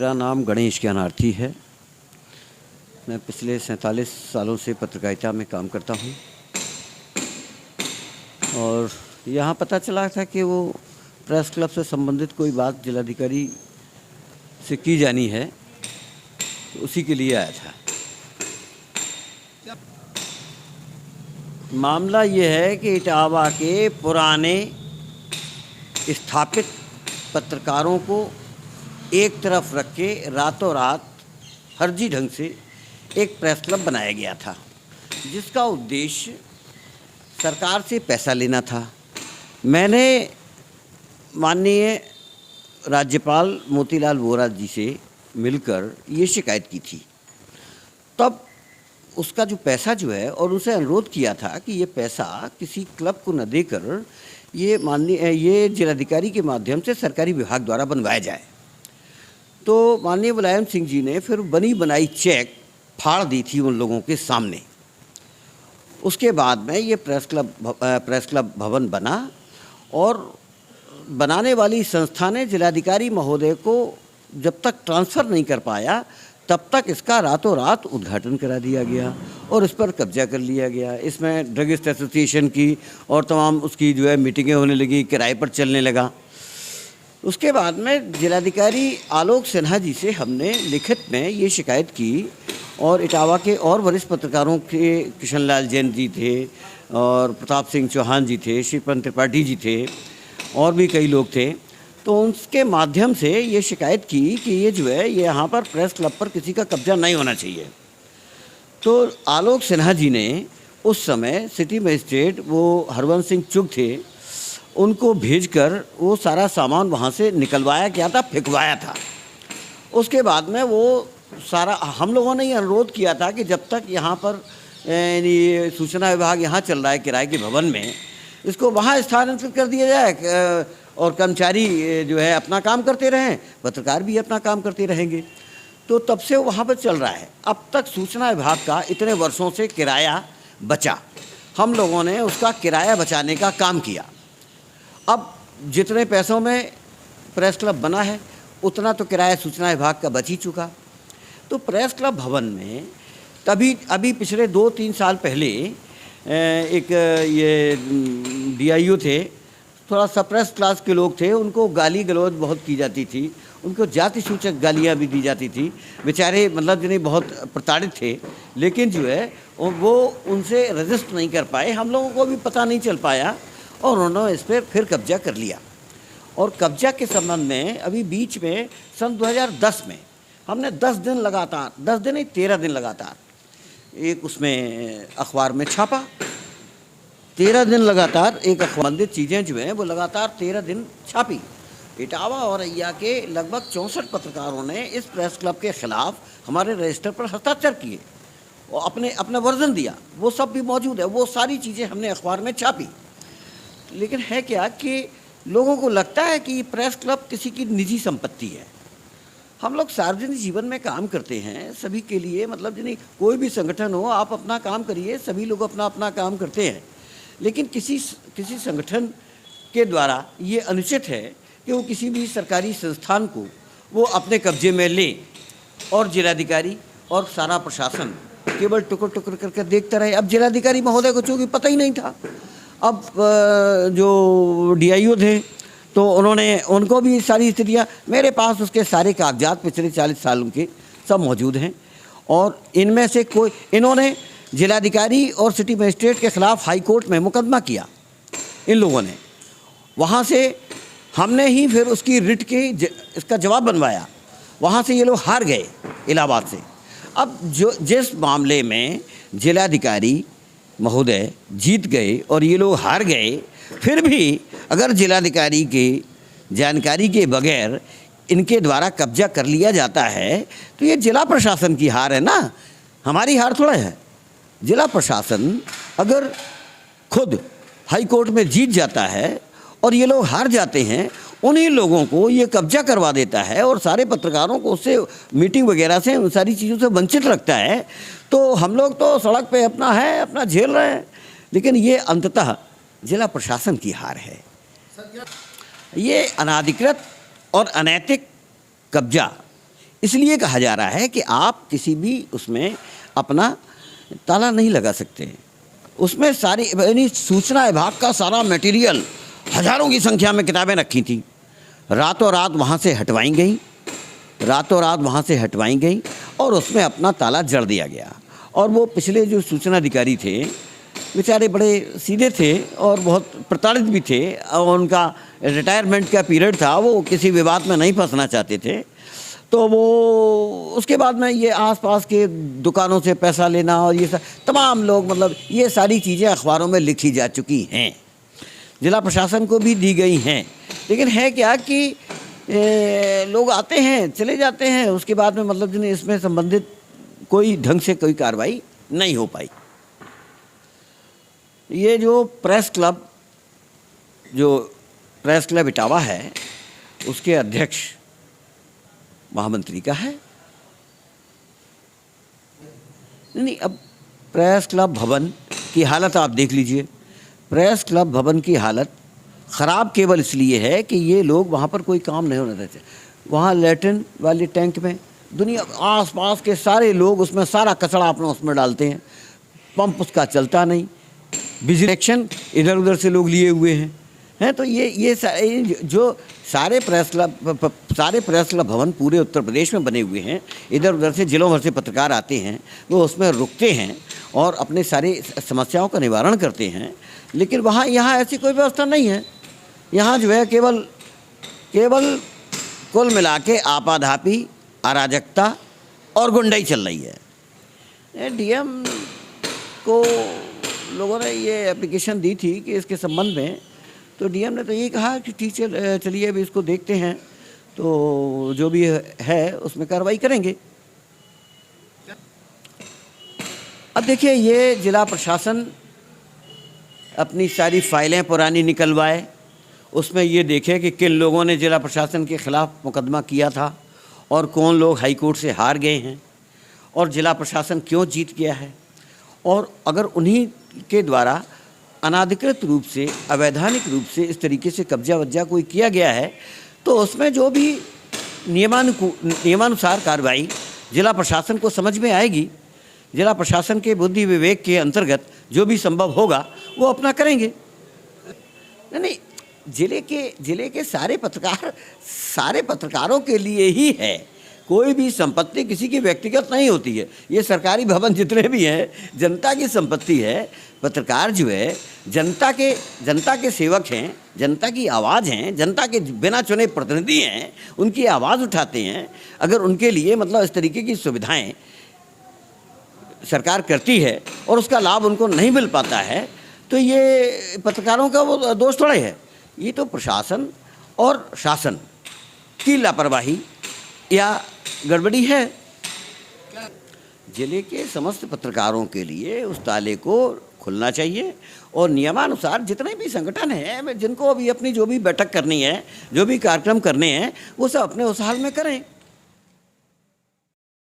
मेरा नाम गणेश ज्ञानार्थी है। मैं पिछले 47 सालों से पत्रकारिता में काम करता हूँ और यहाँ पता चला था कि वो प्रेस क्लब से संबंधित कोई बात जिलाधिकारी से की जानी है, तो उसी के लिए आया था। मामला ये है कि इटावा के पुराने स्थापित पत्रकारों को एक तरफ रख के रातों रात फर्जी ढंग से एक प्रेस क्लब बनाया गया था, जिसका उद्देश्य सरकार से पैसा लेना था। मैंने माननीय राज्यपाल मोतीलाल वोरा जी से मिलकर ये शिकायत की थी। तब उसका जो पैसा जो है और उसे अनुरोध किया था कि ये पैसा किसी क्लब को न देकर ये जिलाधिकारी के माध्यम से सरकारी विभाग द्वारा बनवाया जाए। तो माननीय मुलायम सिंह जी ने फिर बनी बनाई चेक फाड़ दी थी उन लोगों के सामने। उसके बाद में ये प्रेस क्लब भवन बना और बनाने वाली संस्था ने जिलाधिकारी महोदय को जब तक ट्रांसफ़र नहीं कर पाया तब तक इसका रातों रात उद्घाटन करा दिया गया और इस पर कब्जा कर लिया गया। इसमें ड्रगिस्ट एसोसिएशन की और तमाम उसकी जो है मीटिंगें होने लगी, किराए पर चलने लगा। उसके बाद में जिलाधिकारी आलोक सिन्हा जी से हमने लिखित में ये शिकायत की और इटावा के और वरिष्ठ पत्रकारों के किशन लाल जैन जी थे और प्रताप सिंह चौहान जी थे, श्रीपन त्रिपाठी जी थे और भी कई लोग थे। तो उसके माध्यम से ये शिकायत की कि ये जो है ये यहाँ पर प्रेस क्लब पर किसी का कब्जा नहीं होना चाहिए। तो आलोक सिन्हा जी ने उस समय सिटी मजिस्ट्रेट वो हरवंश सिंह चुग थे, उनको भेजकर वो सारा सामान वहाँ से निकलवाया गया था, फेंकवाया था। उसके बाद में वो सारा हम लोगों ने ये अनुरोध किया था कि जब तक यहाँ पर ये सूचना विभाग यहाँ चल रहा है किराए के भवन में, इसको वहाँ स्थानांतरित कर दिया जाए और कर्मचारी जो है अपना काम करते रहें, पत्रकार भी अपना काम करते रहेंगे। तो तब से वहाँ पर चल रहा है। अब तक सूचना विभाग का इतने वर्षों से किराया बचा, हम लोगों ने उसका किराया बचाने का काम किया। अब जितने पैसों में प्रेस क्लब बना है उतना तो किराया सूचना विभाग का बच ही चुका। तो प्रेस क्लब भवन में अभी पिछले 2-3 साल पहले एक ये DIO थे, थोड़ा सप्रेस क्लास के लोग थे, उनको गाली गलौज बहुत की जाती थी, उनको जाति सूचक गालियाँ भी दी जाती थी। बेचारे मतलब जिन्हें बहुत प्रताड़ित थे, लेकिन जो है वो उनसे रजिस्ट नहीं कर पाए, हम लोगों को भी पता नहीं चल पाया और उन्होंने इस पर फिर कब्जा कर लिया। और कब्जा के संबंध में अभी बीच में सन 2010 में हमने 10 दिन लगातार, 10 दिन नहीं 13 दिन लगातार एक उसमें अखबार में छापा। 13 दिन लगातार एक संबंधित चीज़ें जो हैं वो लगातार 13 दिन छापी। इटावा और अय्या के लगभग 64 पत्रकारों ने इस प्रेस क्लब के ख़िलाफ़ हमारे रजिस्टर पर हस्ताक्षर किए और अपना वर्जन दिया, वो सब भी मौजूद है। वो सारी चीज़ें हमने अखबार में छापी। लेकिन है क्या कि लोगों को लगता है कि प्रेस क्लब किसी की निजी संपत्ति है। हम लोग सार्वजनिक जीवन में काम करते हैं, सभी के लिए, मतलब जिन्हें कोई भी संगठन हो, आप अपना काम करिए, सभी लोग अपना अपना काम करते हैं। लेकिन किसी संगठन के द्वारा ये अनुचित है कि वो किसी भी सरकारी संस्थान को वो अपने कब्जे में ले और जिलाधिकारी और सारा प्रशासन केवल टुकर टुकर करके देखता रहे। अब जिलाधिकारी महोदय को चूँकि पता ही नहीं था, अब जो DIO थे तो उनको भी सारी स्थितियाँ, मेरे पास उसके सारे कागजात पिछले 40 सालों के सब मौजूद हैं और इनमें से इन्होंने जिलाधिकारी और सिटी मजिस्ट्रेट के ख़िलाफ़ हाई कोर्ट में मुकदमा किया इन लोगों ने। वहाँ से हमने ही फिर उसकी रिट के इसका जवाब बनवाया, वहाँ से ये लोग हार गए इलाहाबाद से। अब जिस मामले में जिलाधिकारी महोदय जीत गए और ये लोग हार गए, फिर भी अगर जिलाधिकारी की जानकारी के बगैर इनके द्वारा कब्जा कर लिया जाता है तो ये जिला प्रशासन की हार है ना, हमारी हार थोड़ा है। जिला प्रशासन अगर खुद हाई कोर्ट में जीत जाता है और ये लोग हार जाते हैं, उन्हीं लोगों को ये कब्जा करवा देता है और सारे पत्रकारों को उससे मीटिंग वगैरह से उन सारी चीज़ों से वंचित रखता है, तो हम लोग तो सड़क पे अपना झेल रहे हैं। लेकिन ये अंततः जिला प्रशासन की हार है। ये अनाधिकृत और अनैतिक कब्जा इसलिए कहा जा रहा है कि आप किसी भी उसमें अपना ताला नहीं लगा सकते। उसमें सारी यानी सूचना विभाग का सारा मटेरियल, हज़ारों की संख्या में किताबें रखी थी, रातों रात वहाँ से हटवाई गई और उसमें अपना ताला जड़ दिया गया। और वो पिछले जो सूचना अधिकारी थे बेचारे बड़े सीधे थे और बहुत प्रताड़ित भी थे, और उनका रिटायरमेंट का पीरियड था, वो किसी विवाद में नहीं फंसना चाहते थे। तो वो उसके बाद में ये आसपास के दुकानों से पैसा लेना और ये सब तमाम लोग, मतलब ये सारी चीज़ें अखबारों में लिखी जा चुकी हैं, जिला प्रशासन को भी दी गई हैं। लेकिन है क्या कि लोग आते हैं चले जाते हैं, उसके बाद में मतलब जिन्हें इसमें संबंधित कोई ढंग से कोई कार्रवाई नहीं हो पाई। ये जो प्रेस क्लब इटावा है, उसके अध्यक्ष महामंत्री का है। नहीं, अब प्रेस क्लब भवन की हालत आप देख लीजिए। प्रेस क्लब भवन की हालत ख़राब केवल इसलिए है कि ये लोग वहाँ पर कोई काम नहीं होने देते। वहाँ लैट्रिन वाले टैंक में दुनिया आसपास के सारे लोग उसमें सारा कचरा अपना उसमें डालते हैं, पंप उसका चलता नहीं, बिजली कनेक्शन इधर उधर से लोग लिए हुए हैं। तो ये जो सारे प्रेस क्लब भवन पूरे उत्तर प्रदेश में बने हुए हैं, इधर उधर से जिलों भर से पत्रकार आते हैं, वो उसमें रुकते हैं और अपने सारी समस्याओं का निवारण करते हैं। लेकिन यहाँ ऐसी कोई व्यवस्था नहीं है। यहाँ जो है केवल कुल मिला के आपाधापी, अराजकता और गुंडाई चल रही है। डीएम को लोगों ने ये एप्लीकेशन दी थी कि इसके संबंध में, तो डीएम ने तो ये कहा कि ठीक चलिए अभी इसको देखते हैं, तो जो भी है उसमें कार्रवाई करेंगे। अब देखिए, ये जिला प्रशासन अपनी सारी फाइलें पुरानी निकलवाए, उसमें ये देखे कि किन लोगों ने जिला प्रशासन के ख़िलाफ़ मुकदमा किया था और कौन लोग हाई कोर्ट से हार गए हैं और जिला प्रशासन क्यों जीत गया है, और अगर उन्हीं के द्वारा अनाधिकृत रूप से, अवैधानिक रूप से इस तरीके से कब्जा कोई किया गया है, तो उसमें जो भी नियमानुसार कार्रवाई जिला प्रशासन को समझ में आएगी, जिला प्रशासन के बुद्धि विवेक के अंतर्गत जो भी संभव होगा वो अपना करेंगे। नहीं, जिले के सारे पत्रकारों के लिए ही है। कोई भी संपत्ति किसी की व्यक्तिगत नहीं होती है। ये सरकारी भवन जितने भी हैं जनता की संपत्ति है। पत्रकार जो है जनता के सेवक हैं, जनता की आवाज़ हैं, जनता के बिना चुने प्रतिनिधि हैं, उनकी आवाज़ उठाते हैं। अगर उनके लिए मतलब इस तरीके की सुविधाएं सरकार करती है और उसका लाभ उनको नहीं मिल पाता है, तो ये पत्रकारों का वो दोष थोड़ा है। ये तो प्रशासन और शासन की लापरवाही या गड़बड़ी है। जिले के समस्त पत्रकारों के लिए उस ताले को खुलना चाहिए और नियमानुसार जितने भी संगठन हैं, जिनको अभी अपनी जो भी बैठक करनी है, जो भी कार्यक्रम करने हैं, वो सब अपने उस हाल में करें।